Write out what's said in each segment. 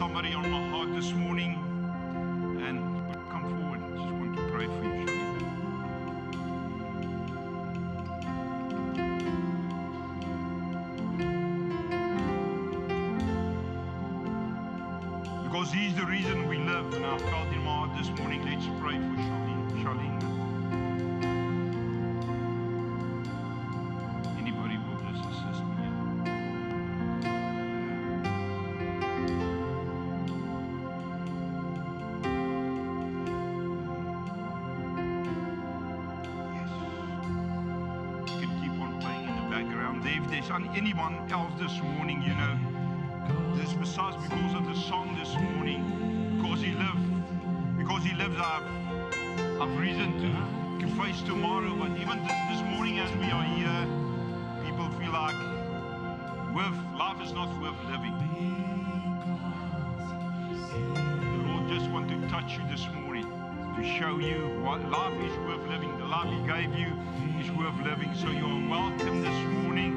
somebody on my heart this morning, and come forward. I just want to pray for you, because He's the reason we live. And I felt in my heart this morning, let's pray for Charlene. Anybody will just assist me? Yes. You can keep on playing in the background. If there's anyone else this morning, you know, this besides because of the song this morning, because He lives, I've reason to face tomorrow. But even this morning as we are here, people feel like life is not worth living. The Lord just wants to touch you this morning, to show you what life is worth living. The life He gave you is worth living. So you are welcome this morning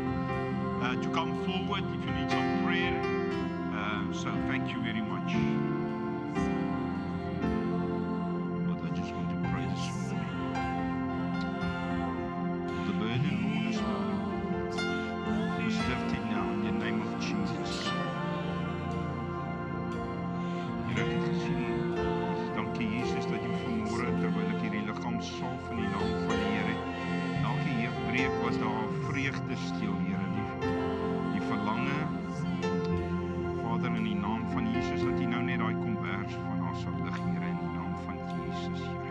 to come forward if you need some prayer. So thank you very much. Lord, I just want to pray this morning. The burden, Lord, this morning is lifted now in the name of Jesus. Here het gesien. Dankie Jesus dat jy vanmôre terwyl ek hierdie liggaam salf in die naam van die Here. Elke breek was daar vreugde steel, Here, die verlange. Vader, in die naam van Jesus, dat jy nou net daai kombers van haar sal lig, Here, in die naam van Jesus, Here.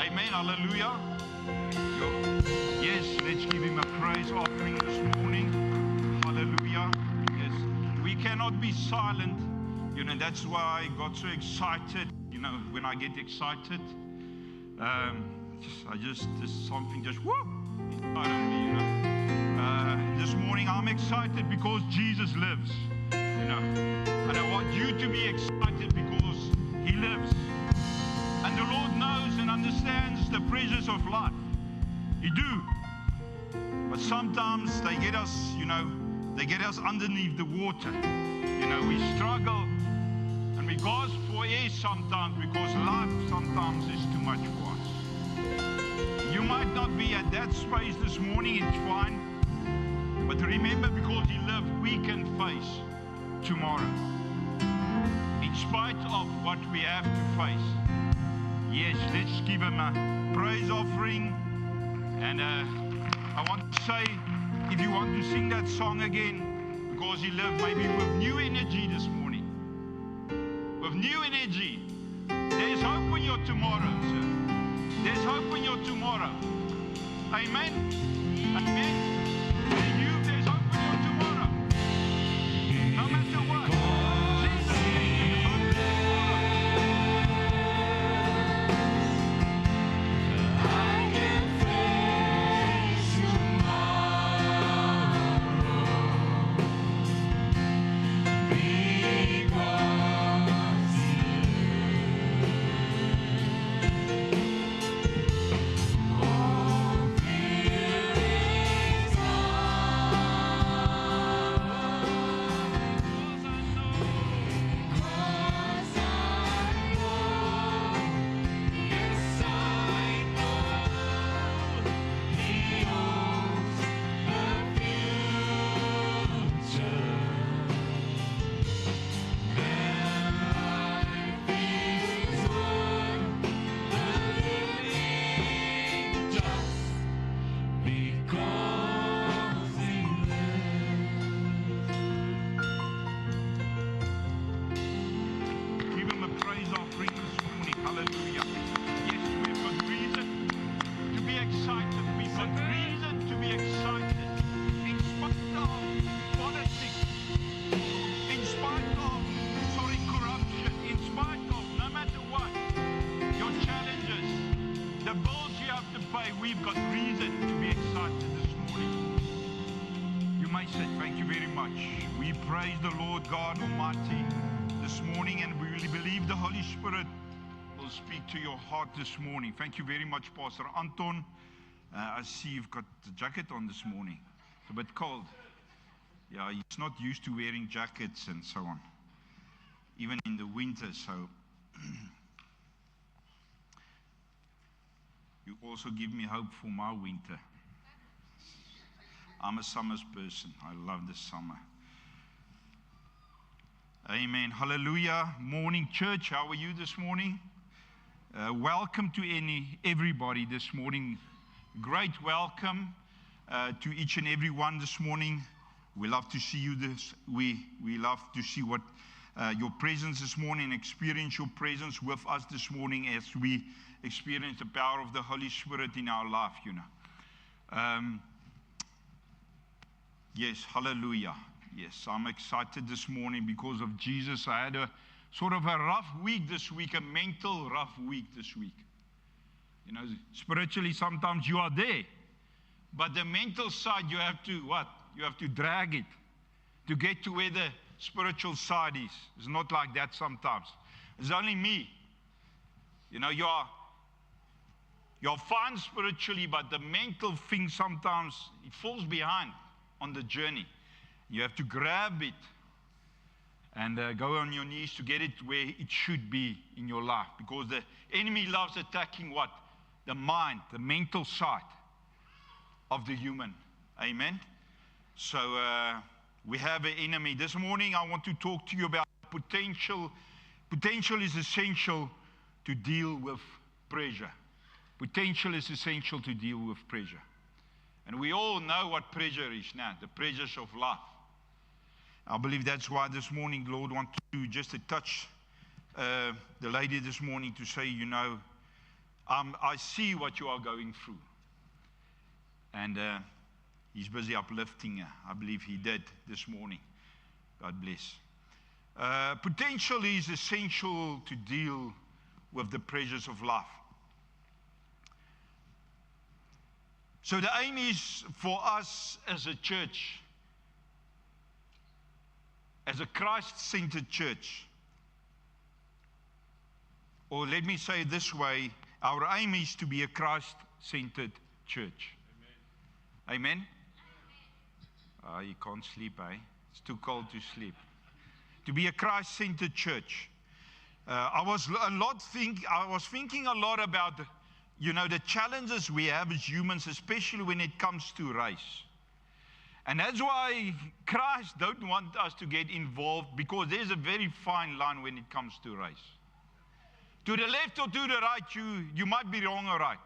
Amen, hallelujah. Yes, let's give Him a praise offering this morning. Hallelujah. Yes, we cannot be silent. You know, that's why I got so excited. You know, when I get excited, there's something just whoop inside of me, you know. This morning I'm excited because Jesus lives, you know. And I want you to be excited because He lives. And the Lord knows and understands the pressures of life. He do. But sometimes they get us, you know, they get us underneath the water. You know, we struggle and we gasp for air sometimes because life sometimes is too much for us. You might not be at that space this morning, it's fine. But remember, because He lived, we can face tomorrow. In spite of what we have to face. Yes, let's give Him a praise offering. And I want to say, if you want to sing that song again, because He lived, maybe with new energy this morning. With new energy. There's hope in your tomorrow, sir. There's hope in your tomorrow. Amen? Amen? There's hope in your tomorrow. No matter what. Jesus is hope in tomorrow. Because to pay, we've got reason to be excited this morning. You may sit. Thank you very much. We praise the Lord God Almighty this morning, and we really believe the Holy Spirit will speak to your heart this morning. Thank you very much, Pastor Anton. I see you've got the jacket on this morning. It's a bit cold. Yeah, he's not used to wearing jackets and so on, even in the winter. So you also give me hope for my winter. I'm a summer's person. I love the summer. Amen. Hallelujah. Morning, church. How are you this morning? Welcome to everybody this morning. Great welcome to each and every one this morning. We love to see you we love to see what your presence this morning, experience your presence with us this morning as we experience the power of the Holy Spirit in our life, you know. Yes, hallelujah. Yes, I'm excited this morning because of Jesus. I had a sort of a rough week this week, a mental rough week this week. You know, spiritually sometimes you are there, but the mental side you have to what? You have to drag it to get to where the spiritual side is. It's not like that sometimes. It's only me. You know, you're fine spiritually, but the mental thing sometimes it falls behind on the journey. You have to grab it and go on your knees to get it where it should be in your life, because the enemy loves attacking what? The mind, the mental side of the human. Amen. So we have an enemy. This morning I want to talk to you about potential. Potential is essential to deal with pressure. Potential is essential to deal with pressure. And we all know what pressure is now, the pressures of life. I believe that's why this morning the Lord wants to just to touch the lady this morning to say, you know, I see what you are going through. And he's busy uplifting her. I believe he did this morning. God bless. Potential is essential to deal with the pressures of life. So the aim is for us as a church, as a Christ-centered church, or let me say it this way, our aim is to be a Christ-centered church. Amen? You can't sleep, eh? It's too cold to sleep. To be a Christ-centered church. I was thinking a lot about, you know, the challenges we have as humans, especially when it comes to race. And that's why Christ don't want us to get involved, because there's a very fine line when it comes to race. To the left or to the right, you might be wrong or right.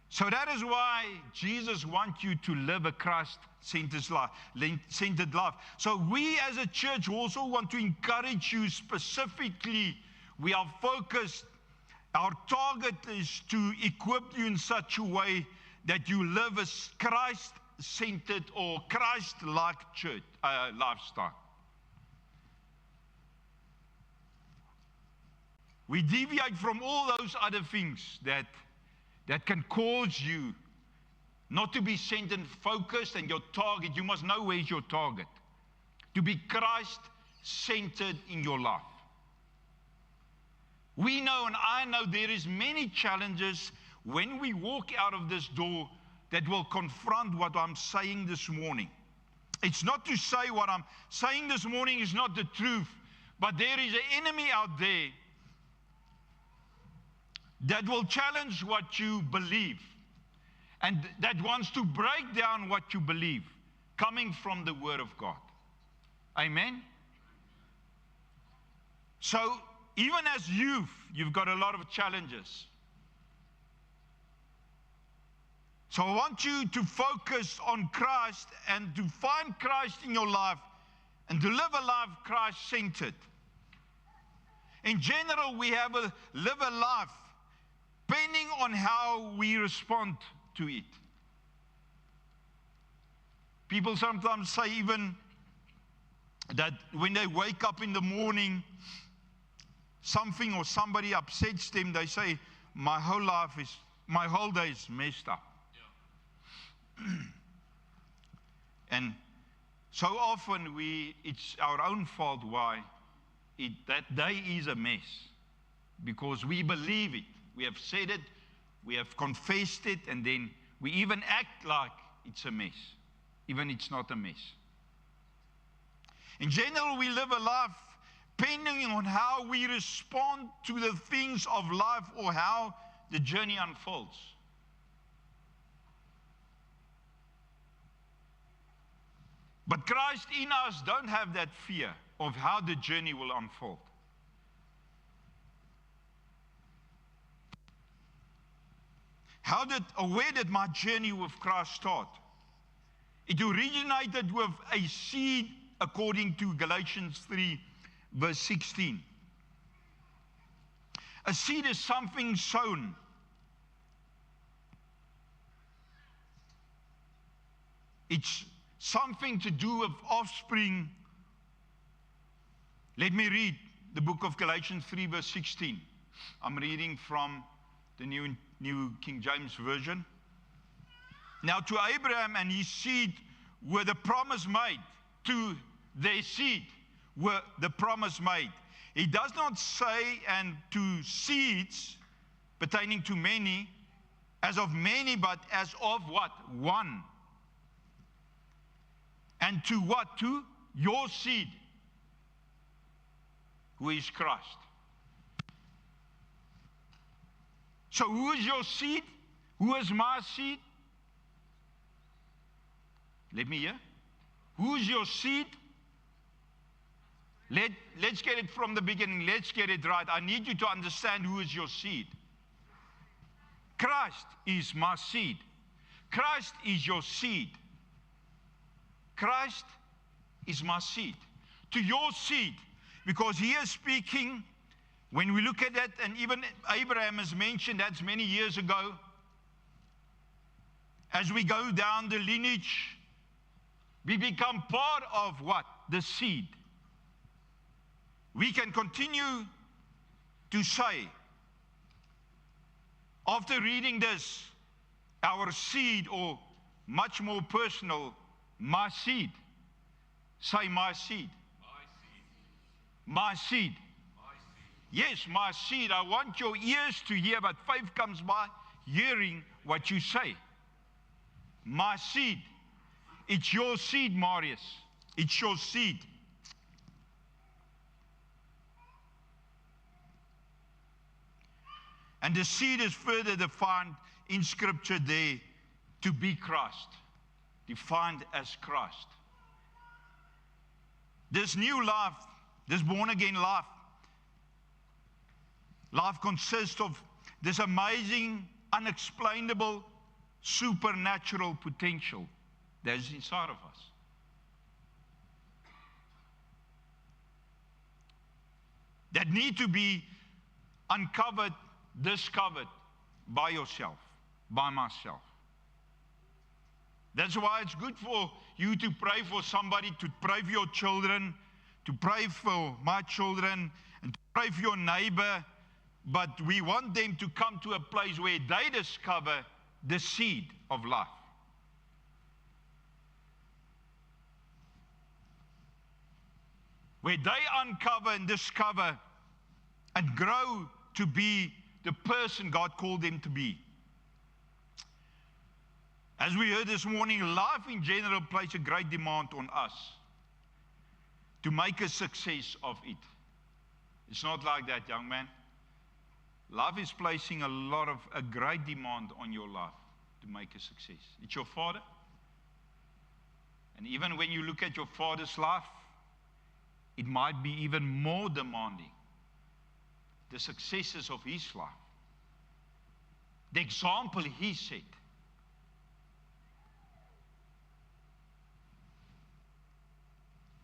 So that is why Jesus wants you to live a Christ-centered life. So we as a church also want to encourage you specifically. We are focused. Our target is to equip you in such a way that you live a Christ-centered or Christ-like church lifestyle. We deviate from all those other things that can cause you not to be centered and focused, and your target, you must know where's your target. To be Christ-centered in your life. We know, and I know, there is many challenges when we walk out of this door that will confront what I'm saying this morning. It's not to say what I'm saying this morning is not the truth, but there is an enemy out there that will challenge what you believe, and that wants to break down what you believe, coming from the Word of God. Amen? So, even as youth, you've got a lot of challenges. So I want you to focus on Christ and to find Christ in your life and to live a life Christ-centered. In general, we have live a life depending on how we respond to it. People sometimes say even that when they wake up in the morning, something or somebody upsets them, they say, my whole day is messed up. And so often it's our own fault why that day is a mess. Because we believe it. We have said it, we have confessed it, and then we even act like it's a mess, even it's not a mess. In general, we live a life depending on how we respond to the things of life or how the journey unfolds. But Christ in us don't have that fear of how the journey will unfold. Where did my journey with Christ start? It originated with a seed, according to Galatians 3, verse 16. A seed is something sown. It's something to do with offspring. Let me read the book of Galatians 3, verse 16. I'm reading from the New King James Version. Now to Abraham and his seed were the promise made. To their seed were the promise made. He does not say, and to seeds pertaining to many, as of many, but as of what? One. And to what? To your seed, who is Christ. So who is your seed? Who is my seed? Let me hear. Who is your seed? Let's get it from the beginning. Let's get it right. I need you to understand who is your seed. Christ is my seed. Christ is your seed. Christ is my seed. To your seed. Because he is speaking, when we look at that, and even Abraham has mentioned, that's many years ago. As we go down the lineage, we become part of what? The seed. We can continue to say, after reading this, our seed, or much more personal, my seed. Say my seed. My seed. My seed. Yes, my seed. I want your ears to hear, but faith comes by hearing what you say. My seed. It's your seed, Marius. It's your seed. And the seed is further defined in Scripture there to be Christ. Defined as Christ. This new life, this born-again life consists of this amazing, unexplainable, supernatural potential that is inside of us. That need to be uncovered, discovered by yourself, by myself. That's why it's good for you to pray for somebody, to pray for your children, to pray for my children, and to pray for your neighbor. But we want them to come to a place where they discover the seed of life. Where they uncover and discover and grow to be the person God called them to be. As we heard this morning, life in general places a great demand on us to make a success of it. It's not like that, young man. Life is placing a great demand on your life to make a success. It's your father. And even when you look at your father's life, it might be even more demanding. The successes of his life. The example he set.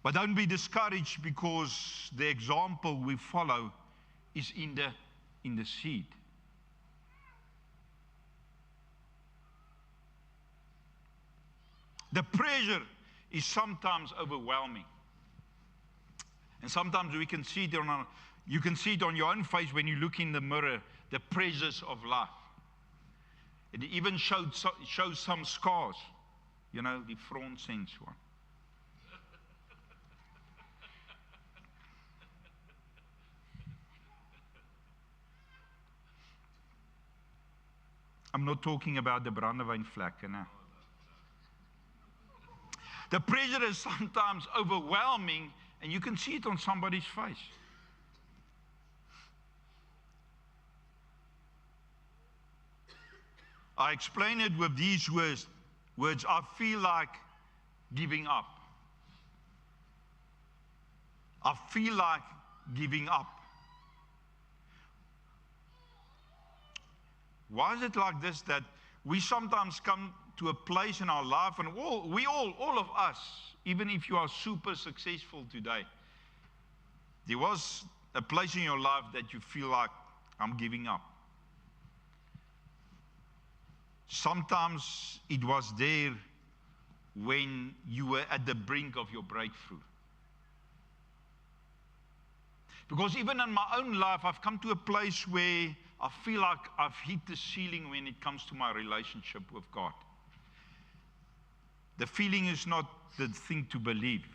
But don't be discouraged because the example we follow is in the seed. The pressure is sometimes overwhelming. And sometimes we can see it You can see it on your own face when you look in the mirror, the pressures of life. It even shows some scars, you know, the front sense one. I'm not talking about the brandewynvlekke, no. The pressure is sometimes overwhelming, and you can see it on somebody's face. I explain it with these words. I feel like giving up. I feel like giving up. Why is it like this, that we sometimes come to a place in our life, and all of us, even if you are super successful today, there was a place in your life that you feel like, I'm giving up. Sometimes it was there when you were at the brink of your breakthrough. Because even in my own life, I've come to a place where I feel like I've hit the ceiling when it comes to my relationship with God. The feeling is not the thing to believe,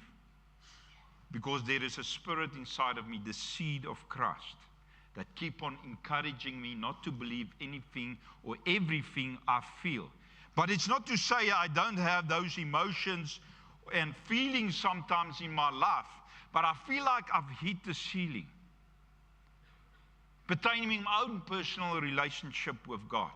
because there is a spirit inside of me, the seed of Christ, that keep on encouraging me not to believe anything or everything I feel. But it's not to say I don't have those emotions and feelings sometimes in my life, but I feel like I've hit the ceiling pertaining my own personal relationship with God.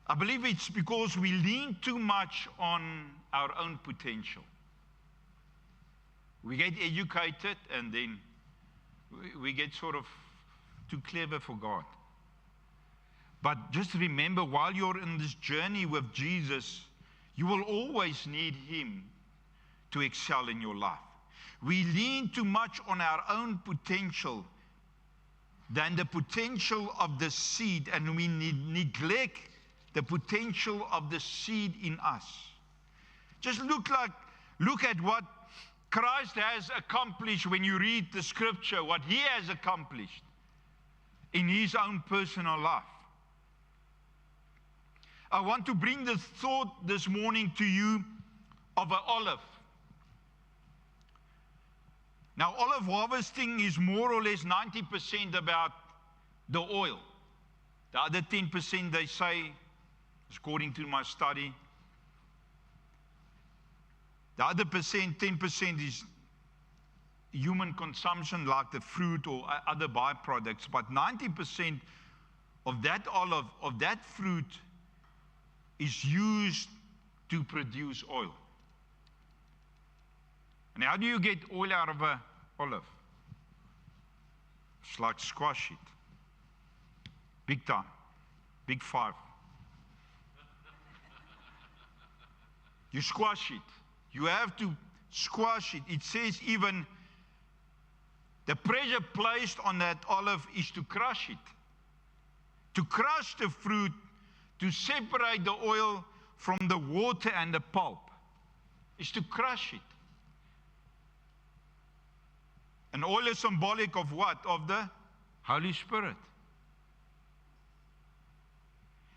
I believe it's because we lean too much on our own potential. We get educated, and then we get sort of too clever for God. But just remember, while you're in this journey with Jesus, you will always need Him to excel in your life. We lean too much on our own potential than the potential of the seed, and we neglect the potential of the seed in us. Just look at what Christ has accomplished when you read the scripture, what He has accomplished in His own personal life. I want to bring this thought this morning to you of an olive. Now, olive harvesting is more or less 90% about the oil. The other 10%, they say, according to my study, the other 10% is human consumption, like the fruit or other byproducts. But 90% of that olive, of that fruit, is used to produce oil. And how do you get oil out of an olive? It's like squash it. Big time. Big five. You squash it. You have to squash it. It says even the pressure placed on that olive is to crush it. To crush the fruit, to separate the oil from the water and the pulp, is to crush it. And oil is symbolic of what? Of the Holy Spirit.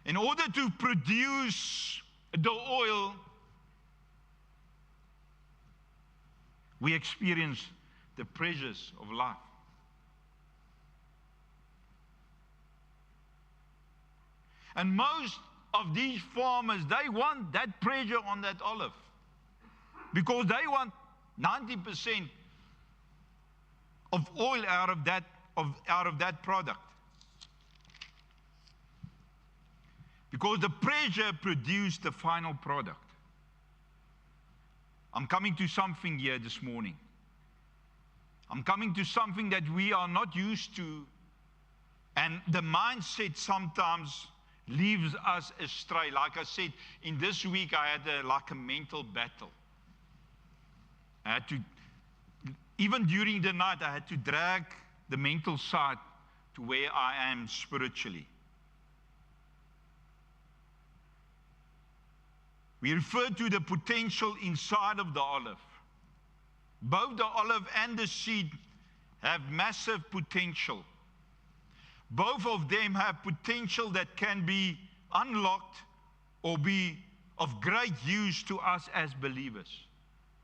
In order to produce the oil, we experience the pressures of life. And most of these farmers, they want that pressure on that olive, because they want 90% of oil out of that product. Because the pressure produced the final product. I'm coming to something here this morning. I'm coming to something that we are not used to, and the mindset sometimes leaves us astray. Like I said, in this week I had a mental battle. I had to, even during the night, I had to drag the mental side to where I am spiritually. We refer to the potential inside of the olive. Both the olive and the seed have massive potential. Both of them have potential that can be unlocked or be of great use to us as believers.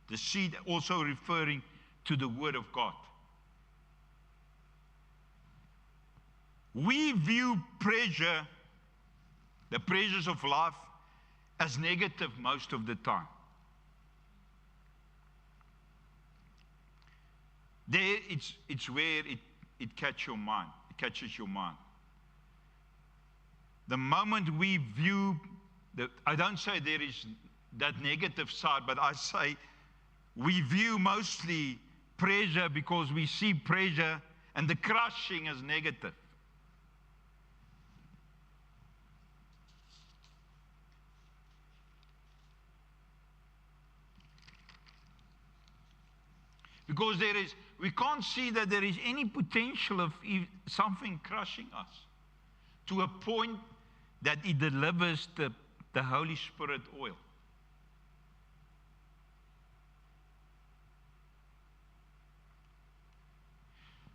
The seed also referring to the Word of God. We view pressure, the pressures of life, as negative most of the time. There, it's where it catches your mind. It catches your mind. The moment we view, I don't say there is that negative side, but I say we view mostly pressure because we see pressure and the crushing as negative. Because we can't see that there is any potential of something crushing us to a point that it delivers the Holy Spirit oil.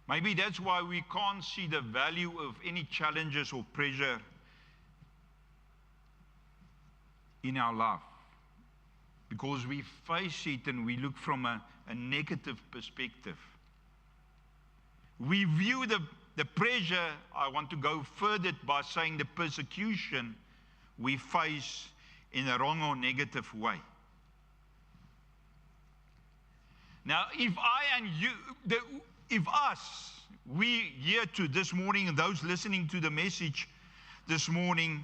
Maybe that's why we can't see the value of any challenges or pressure in our life. Because we face it and we look from a negative perspective. We view the pressure, I want to go further by saying the persecution we face in a wrong or negative way. Now, if I and you, if us, we here to this morning, and those listening to the message this morning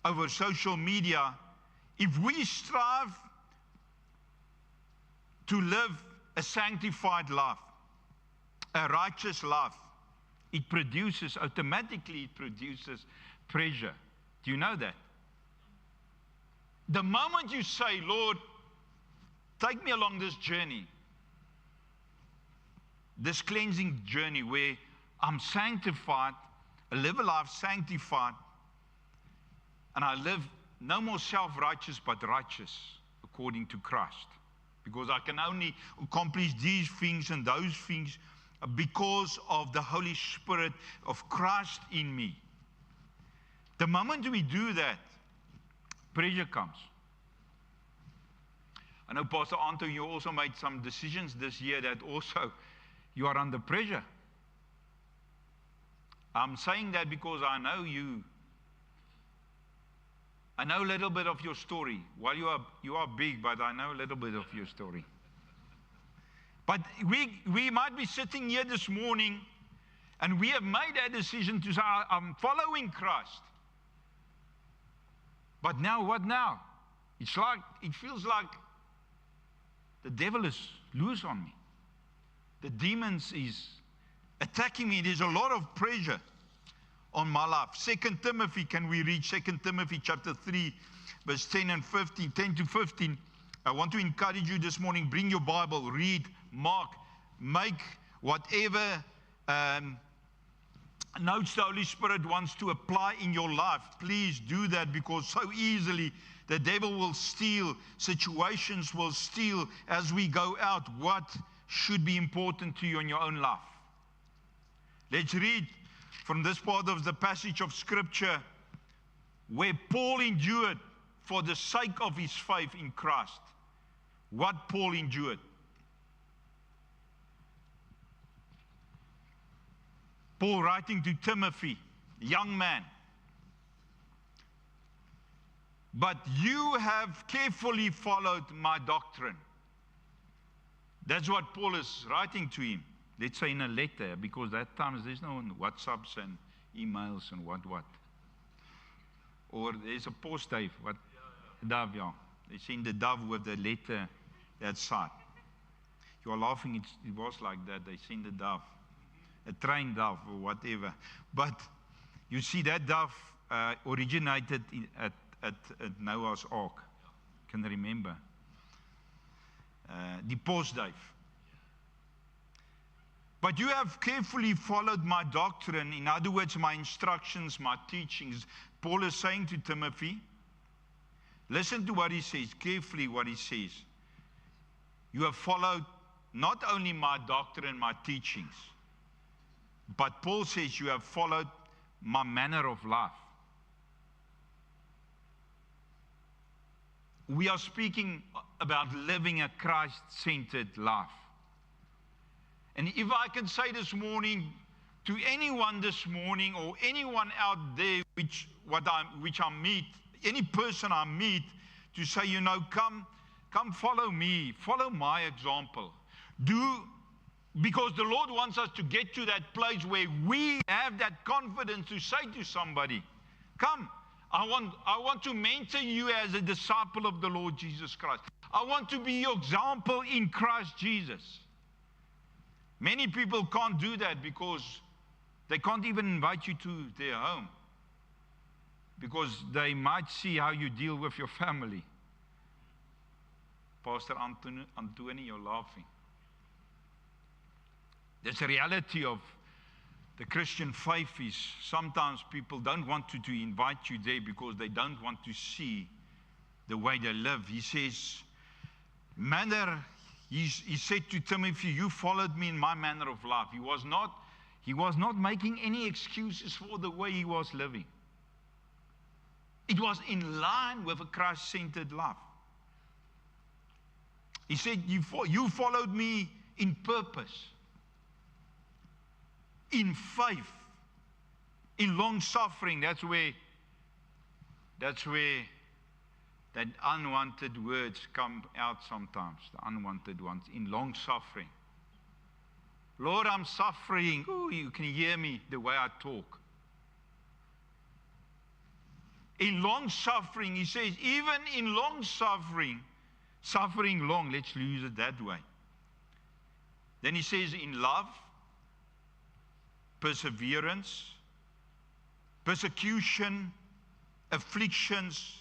over social media, if we strive to live a sanctified life, a righteous life, it automatically produces pressure. Do you know that? The moment you say, Lord, take me along this journey, this cleansing journey where I'm sanctified, I live a life sanctified, and I live no more self-righteous, but righteous according to Christ. Because I can only accomplish these things and those things because of the Holy Spirit of Christ in me. The moment we do that, pressure comes. I know, Pastor Anto, you also made some decisions this year that also you are under pressure. I'm saying that because I know you. I know a little bit of your story. Well, you are big, but I know a little bit of your story. But we might be sitting here this morning and we have made a decision to say, I'm following Christ. But now, what now? It feels like the devil is loose on me. The demons is attacking me. There's a lot of pressure on my life. 2 Timothy, can we read 2 Timothy chapter 3, verse 10 and 15, 10 to 15. I want to encourage you this morning, bring your Bible, read, mark, make whatever notes the Holy Spirit wants to apply in your life. Please do that, because so easily the devil will steal, situations will steal as we go out what should be important to you in your own life. Let's read from this part of the passage of Scripture where Paul endured for the sake of his faith in Christ. What Paul endured. Paul writing to Timothy, young man. But you have carefully followed my doctrine. That's what Paul is writing to him. Let's say in a letter, because that times there's no WhatsApps and emails and what. Or there's a post, Dave. What? Dove, yeah. They send the dove with the letter that side. You are laughing, it was like that. They send the dove, a trained dove or whatever. But you see, that dove originated at Noah's Ark. Can remember. The post, Dave. But you have carefully followed my doctrine, in other words, my instructions, my teachings. Paul is saying to Timothy Listen to what he says, carefully what he says. You have followed not only my doctrine, my teachings, but Paul says you have followed my manner of life. We are speaking about living a Christ-centered life. And if I can say this morning to anyone this morning, or anyone out there which I meet, any person I meet, to say, come follow me, follow my example. Because the Lord wants us to get to that place where we have that confidence to say to somebody, come, I want to mentor you as a disciple of the Lord Jesus Christ. I want to be your example in Christ Jesus. Many people can't do that because they can't even invite you to their home, because they might see how you deal with your family. Pastor Anthony, you're laughing. There's a reality of the Christian faith is sometimes people don't want to invite you there because they don't want to see the way they live. He says, he said to Timothy, you followed me in my manner of life. He was not making any excuses for the way he was living. It was in line with a Christ-centered life. He said, you followed me in purpose, in faith, in long suffering. That's where that unwanted words come out sometimes, the unwanted ones, in long suffering. Lord, I'm suffering. Oh, you can hear me the way I talk. In long suffering, he says, even in long suffering long, let's use it that way. Then he says, in love, perseverance, persecution, afflictions,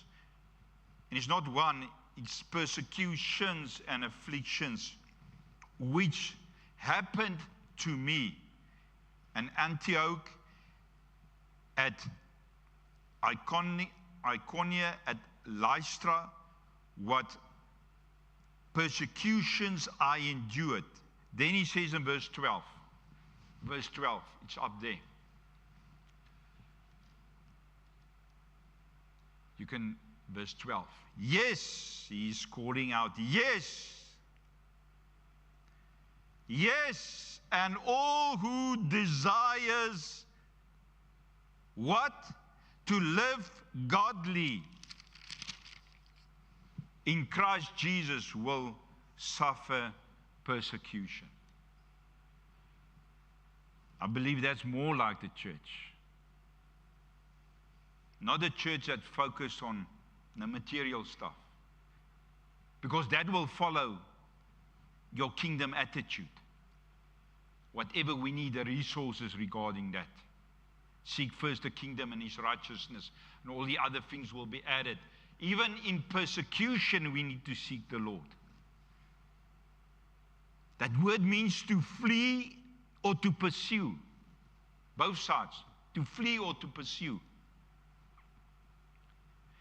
and it's not one, it's persecutions and afflictions, which happened to me at Antioch, at Iconium, at Lystra, what persecutions I endured. Then he says in verse 12, it's up there. Verse 12. Yes, he's calling out, yes, and all who desires what? To live godly in Christ Jesus will suffer persecution. I believe that's more like the church. Not a church that focuses on the material stuff, because that will follow your kingdom attitude. Whatever we need, the resources regarding that. Seek first the kingdom and his righteousness, and all the other things will be added. Even in persecution, we need to seek the Lord. That word means to flee or to pursue. Both sides, to flee or to pursue.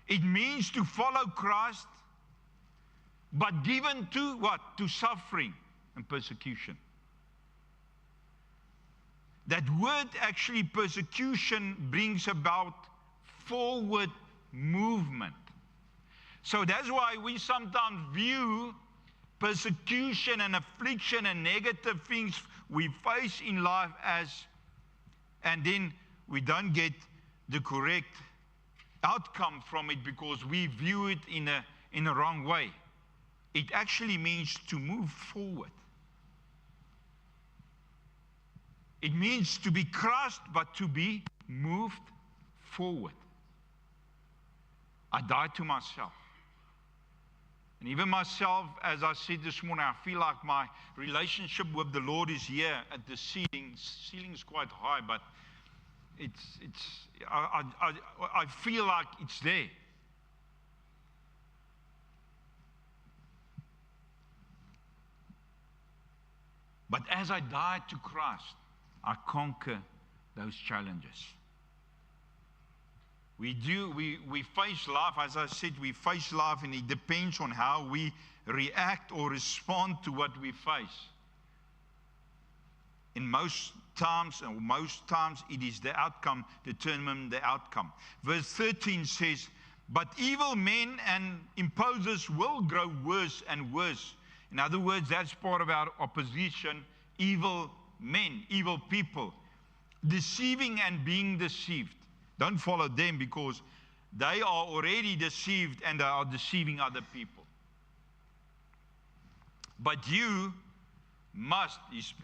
It means to follow Christ, but given to what? To suffering and persecution. That word actually, persecution, brings about forward movement. So that's why we sometimes view persecution and affliction and negative things we face in life and then we don't get the correct outcome from it because we view it in a wrong way. It actually means to move forward. It means to be crushed, but to be moved forward. I died to myself. And even myself, as I said this morning, I feel like my relationship with the Lord is here at the ceiling. Ceiling is quite high, but I feel like it's there. But as I died to Christ, I conquer those challenges. We face life, as I said, we face life, and it depends on how we react or respond to what we face. In most times, it is the outcome determine the outcome. Verse 13 says, but evil men and imposers will grow worse and worse. In other words, that's part of our opposition, evil men, evil people, deceiving and being deceived. Don't follow them, because they are already deceived and they are deceiving other people. But you must,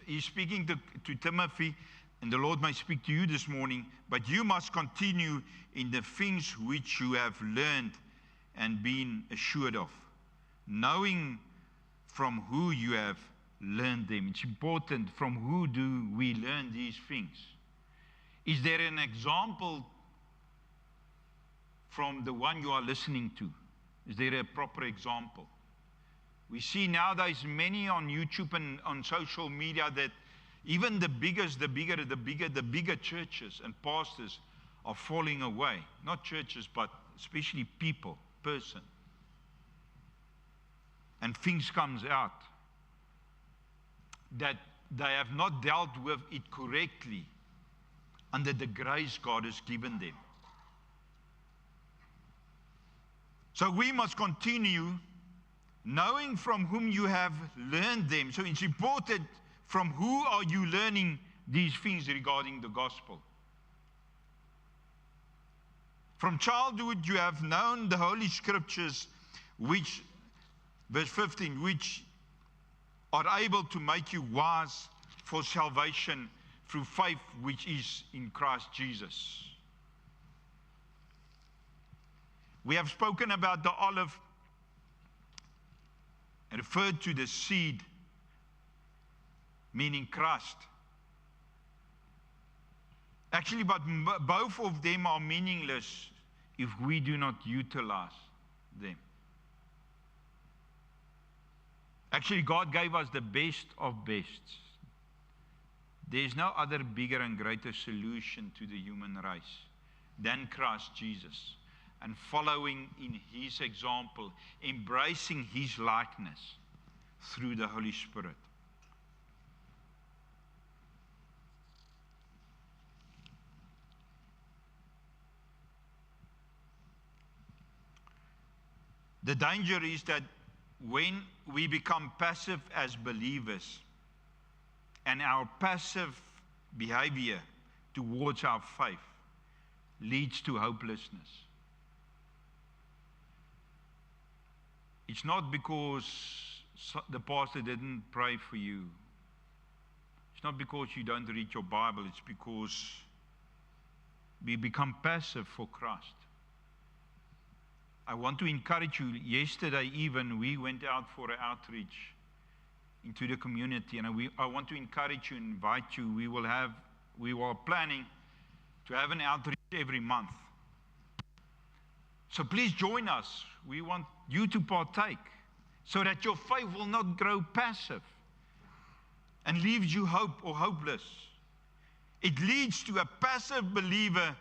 he's speaking to Timothy, and the Lord may speak to you this morning, but you must continue in the things which you have learned and been assured of, knowing from who you have learned them. It's important, from who do we learn these things? Is there an example from the one you are listening to? Is there a proper example? We see nowadays many on YouTube and on social media that even the bigger churches and pastors are falling away. Not churches, but especially person. And things comes out that they have not dealt with it correctly under the grace God has given them. So we must continue knowing from whom you have learned them. So it's important, from who are you learning these things regarding the gospel? From childhood you have known the Holy Scriptures, which, verse 15, which are able to make you wise for salvation through faith which is in Christ Jesus. We have spoken about the olive, referred to the seed, meaning Christ. Actually, but both of them are meaningless if we do not utilize them. Actually, God gave us the best of bests. There is no other bigger and greater solution to the human race than Christ Jesus. And following in his example, embracing his likeness through the Holy Spirit. The danger is that when we become passive as believers, and our passive behavior towards our faith leads to hopelessness. It's not because the pastor didn't pray for you. It's not because you don't read your Bible. It's because we become passive for Christ. I want to encourage you. Yesterday even, we went out for an outreach into the community, and I want to encourage you, invite you. We were planning to have an outreach every month. So please join us. We want you to partake so that your faith will not grow passive and leaves you hopeless. It leads to a passive believer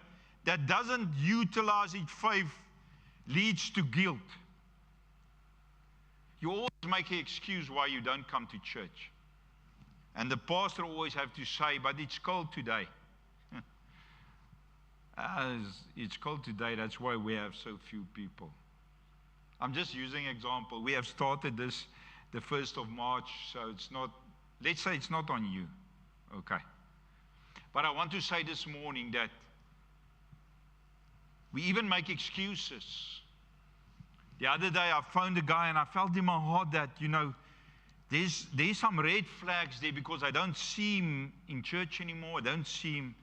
that doesn't utilize his faith, leads to guilt. You always make an excuse why you don't come to church. And the pastor always have to say, but it's cold today. As it's cold today, that's why we have so few people. I'm just using an example. We have started this the 1st of March, so it's not, let's say it's not on you. Okay. But I want to say this morning that we even make excuses. The other day I phoned a guy and I felt in my heart that, there's some red flags there because I don't see him in church anymore. I don't see him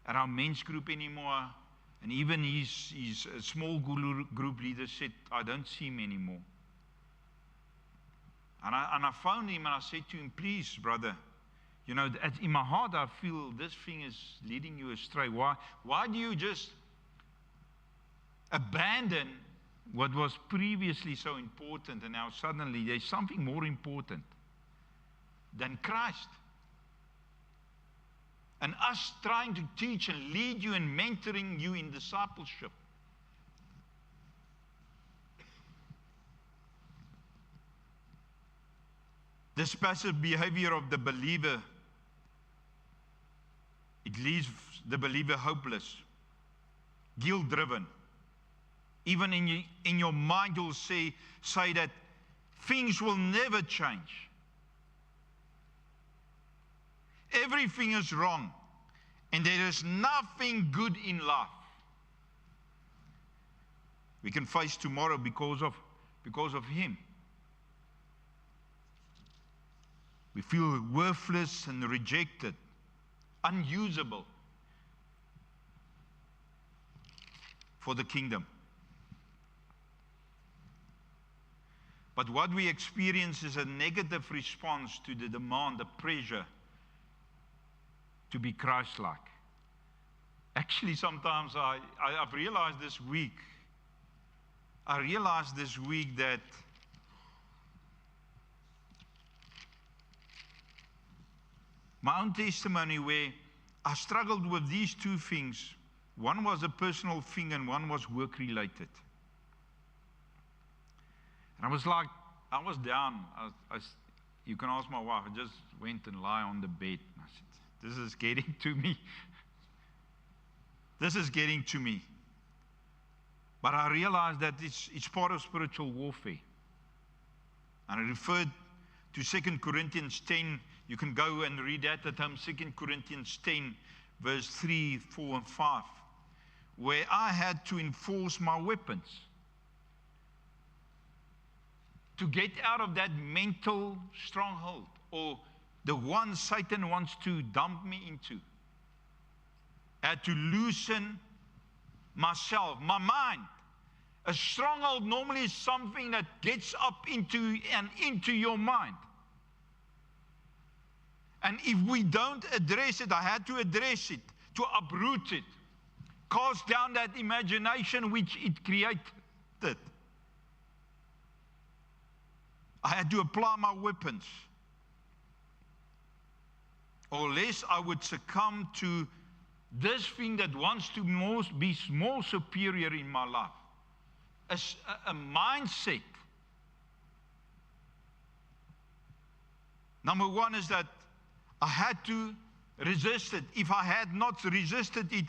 at our men's group anymore. And even his small group leader said, I don't see him anymore. And I phoned him and I said to him, please, brother, in my heart I feel this thing is leading you astray. Why do you just abandon what was previously so important, and now suddenly there's something more important than Christ? and us trying to teach and lead you and mentoring you in discipleship. This passive behavior of the believer, it leaves the believer hopeless, guilt-driven. Even in your mind, you'll say that things will never change. Everything is wrong, and there is nothing good in life. We can face tomorrow because of him. We feel worthless and rejected, unusable for the kingdom. But what we experience is a negative response to the demand, the pressure to be Christ-like. Actually, sometimes I've realized this week that my own testimony, where I struggled with these two things. One was a personal thing and one was work-related. And I was down. You can ask my wife. I just went and lie on the bed. And I said, this is getting to me. This is getting to me. But I realized that it's part of spiritual warfare. And I referred to 2 Corinthians 10. You can go and read that at home. 2 Corinthians 10, verse 3, 4, and 5. Where I had to enforce my weapons. To get out of that mental stronghold, or the one Satan wants to dump me into. I had to loosen myself, my mind. A stronghold normally is something that gets up into your mind. And if we don't address it, I had to address it, to uproot it, cast down that imagination which it created. I had to apply my weapons, or lest I would succumb to this thing that wants to be more superior in my life. A mindset. Number one is that I had to resist it. If I had not resisted it,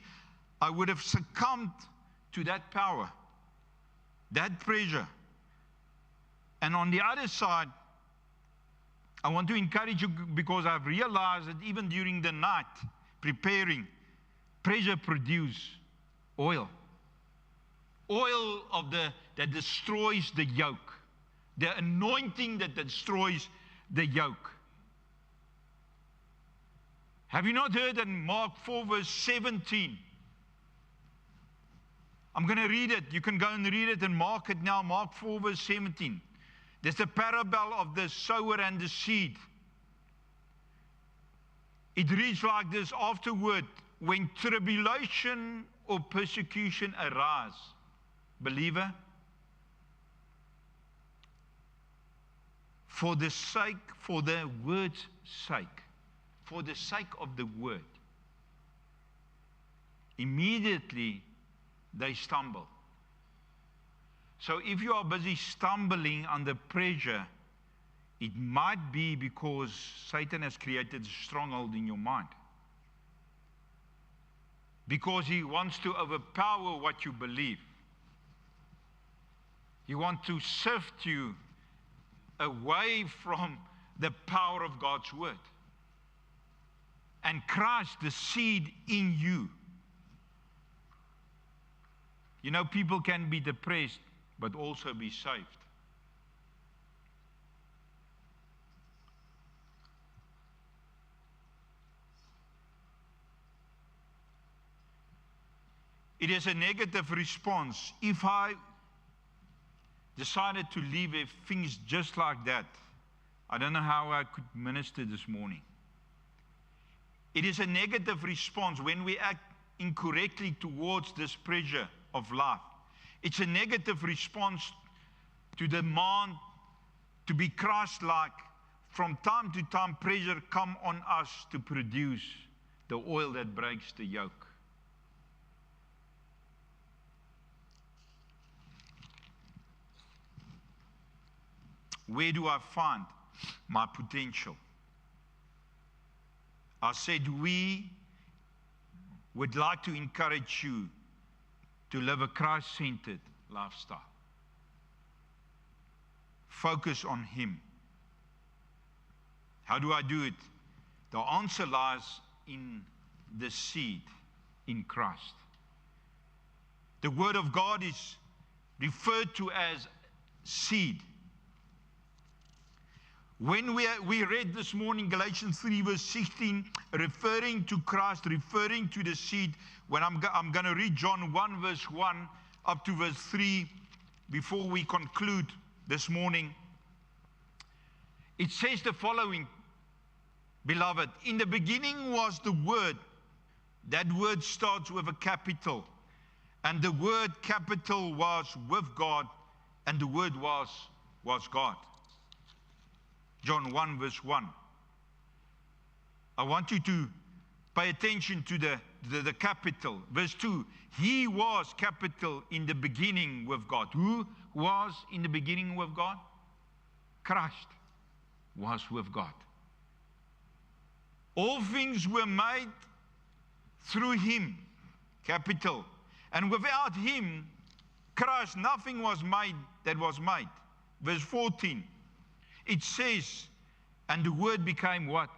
I would have succumbed to that power, that pressure. And on the other side, I want to encourage you, because I've realized that even during the night, preparing, pressure produces oil. Oil that destroys the yoke. The anointing that destroys the yoke. Have you not heard in Mark 4, verse 17? I'm going to read it. You can go and read it and mark it now. Mark 4, verse 17. There's the parable of the sower and the seed. It reads like this: afterward, when tribulation or persecution arise, believer, for the word's sake, for the sake of the word, immediately they stumble. So if you are busy stumbling under pressure, it might be because Satan has created a stronghold in your mind. Because he wants to overpower what you believe. He wants to sift you away from the power of God's word. And crush the seed in you. You know, people can be depressed, but also be saved. It is a negative response. If I decided to leave things just like that, I don't know how I could minister this morning. It is a negative response when we act incorrectly towards this pressure of life. It's a negative response to demand to be Christ-like. From time to time, pressure comes on us to produce the oil that breaks the yoke. Where do I find my potential? I said we would like to encourage you to live a Christ-centered lifestyle. Focus on Him. How do I do it? The answer lies in the seed in Christ. The Word of God is referred to as seed. When we read this morning Galatians 3 verse 16, referring to Christ, referring to the seed, when I'm going to read John 1 verse 1 up to verse 3 before we conclude this morning. It says the following, beloved, in the beginning was the Word. That word starts with a capital. And the word capital was with God, and the Word was God. John 1 verse 1. I want you to pay attention to the capital. Verse 2, He was capital in the beginning with God. Who was in the beginning with God? Christ was with God. All things were made through Him, capital. And without Him, Christ, nothing was made that was made. Verse 14. It says, and the Word became what?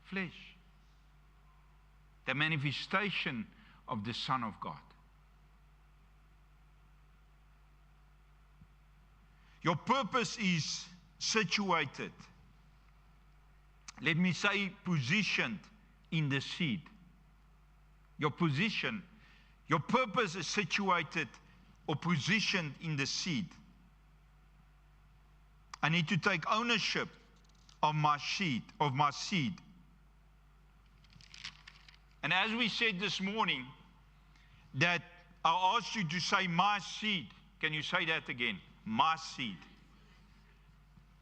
Flesh. The manifestation of the Son of God. Your purpose is situated. Let me say positioned in the seed. Your position, your purpose is situated or positioned in the seed. I need to take ownership of my seed, And as we said this morning, that I asked you to say my seed. Can you say that again? My seed.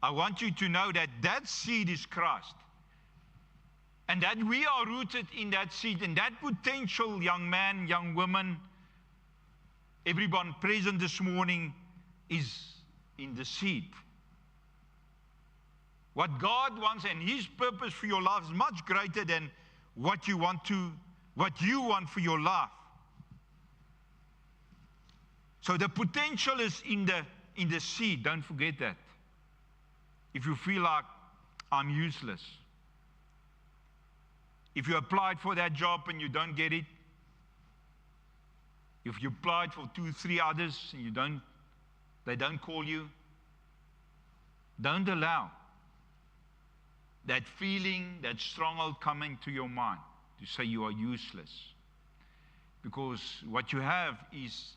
I want you to know that that seed is Christ. And that we are rooted in that seed. And that potential young man, young woman, everyone present this morning is in the seed. What God wants and His purpose for your life is much greater than what you want for your life. So the potential is in the seed. Don't forget that. If you feel like I'm useless, if you applied for that job and you don't get it, if you applied for 2, 3 others and they don't call you, don't allow that feeling, that stronghold coming to your mind to say you are useless. Because what you have is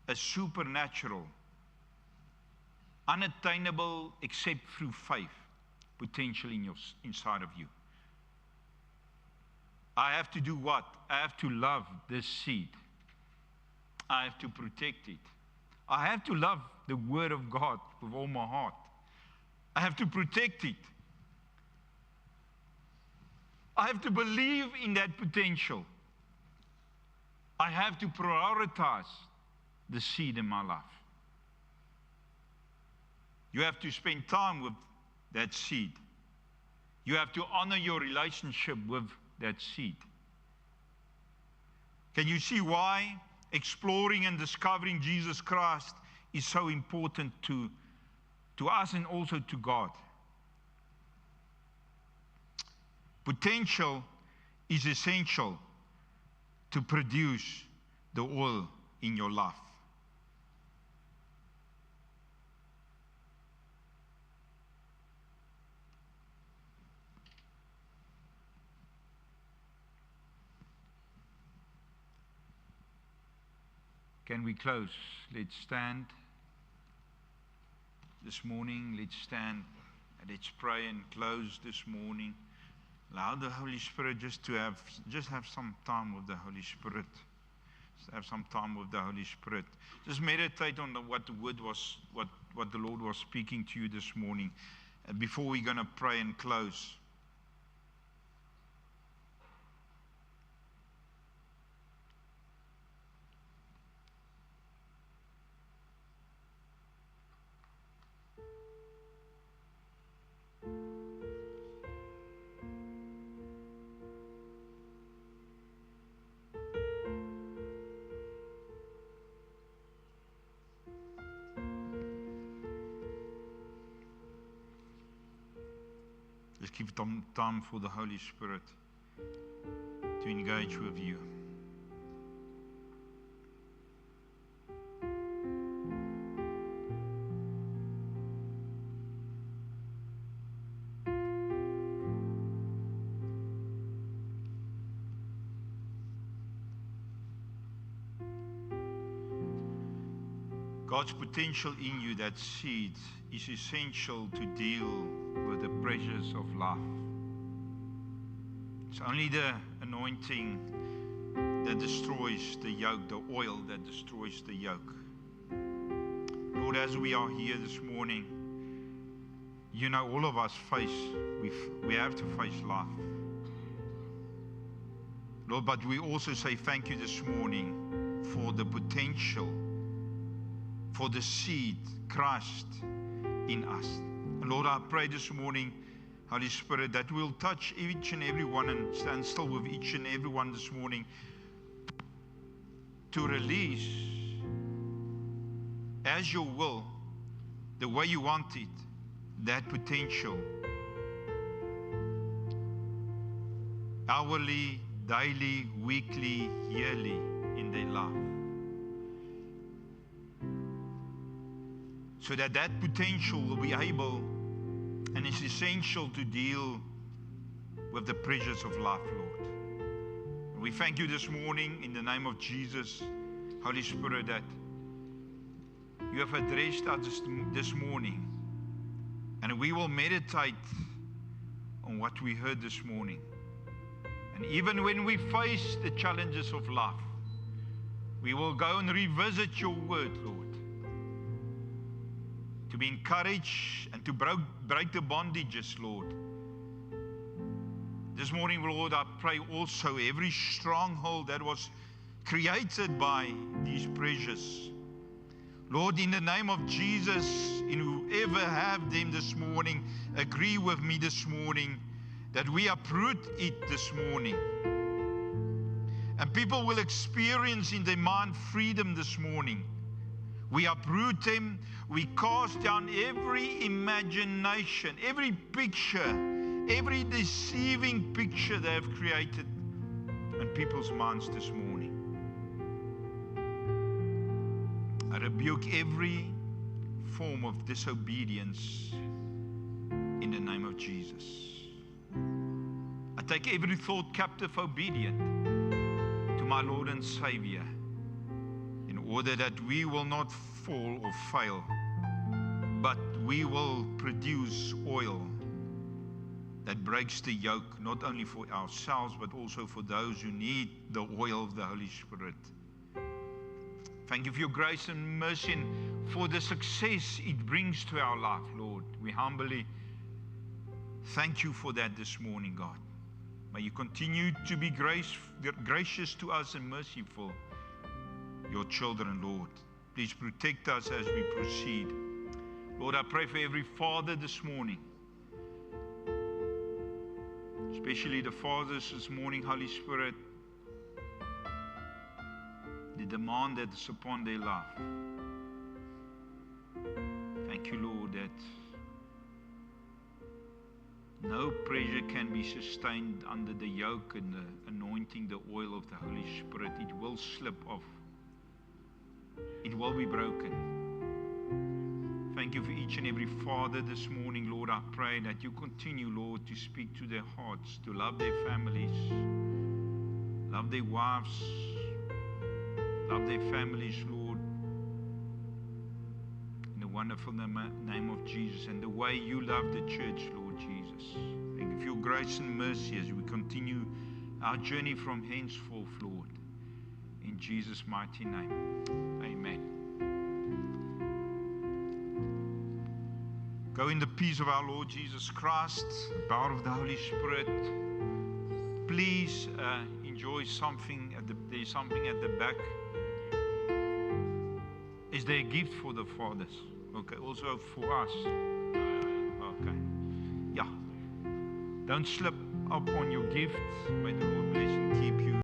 a supernatural, unattainable except through faith, potential inside of you. I have to do what? I have to love this seed. I have to protect it. I have to love the Word of God with all my heart. I have to protect it. I have to believe in that potential. I have to prioritize the seed in my life. You have to spend time with that seed. You have to honor your relationship with that seed. Can you see why exploring and discovering Jesus Christ is so important to us and also to God? Potential is essential to produce the oil in your life. Can we close? Let's stand this morning. Let's stand and let's pray and close this morning. Allow the Holy Spirit just have some time with the Holy Spirit. Just have some time with the Holy Spirit. Just meditate on what the word was, what the Lord was speaking to you this morning. Before we're going to pray and close. give them time for the Holy Spirit to engage with you. God's potential in you, that seed, is essential to deal with the pressures of life. It's only the anointing that destroys the yoke, the oil that destroys the yoke. Lord, as we are here this morning, you know all of us we have to face life. Lord, but we also say thank you this morning for the potential, for the seed, Christ in us. And Lord, I pray this morning, Holy Spirit, that we'll touch each and every one and stand still with each and every one this morning to release as your will, the way you want it, that potential. Hourly, daily, weekly, yearly in their life. So that potential will be able and is essential to deal with the pressures of life, Lord. And we thank you this morning in the name of Jesus, Holy Spirit, that you have addressed us this morning. And we will meditate on what we heard this morning. And even when we face the challenges of life, we will go and revisit your word, Lord, to be encouraged and to break the bondages, Lord. This morning, Lord, I pray also every stronghold that was created by these pressures, Lord, in the name of Jesus, in whoever have them this morning, agree with me this morning that we uproot it this morning. And people will experience in their mind freedom this morning. We uproot them. We cast down every imagination, every picture, every deceiving picture they have created in people's minds this morning. I rebuke every form of disobedience in the name of Jesus. I take every thought captive obedient to my Lord and Savior, in order that we will not fall or fail, but we will produce oil that breaks the yoke, not only for ourselves, but also for those who need the oil of the Holy Spirit. Thank you for your grace and mercy and for the success it brings to our life, Lord. We humbly thank you for that this morning, God. May you continue to be gracious to us and merciful, your children, Lord. Please protect us as we proceed. Lord, I pray for every father this morning, especially the fathers this morning, Holy Spirit, the demand that is upon their life. Thank you, Lord, that no pressure can be sustained under the yoke and the anointing, the oil of the Holy Spirit. It will slip off. It will be broken. Thank you for each and every father this morning, Lord. I pray that you continue, Lord, to speak to their hearts, to love their families, love their wives, love their families, Lord, in the wonderful name of Jesus, and the way you love the church, Lord Jesus. Thank you for your grace and mercy as we continue our journey from henceforth, Lord. In Jesus' mighty name, amen. Go in the peace of our Lord Jesus Christ, the power of the Holy Spirit. Please enjoy something. There's something at the back. Is there a gift for the fathers? Okay, also for us. Okay. Yeah. Don't slip up on your gift. May the Lord bless and keep you.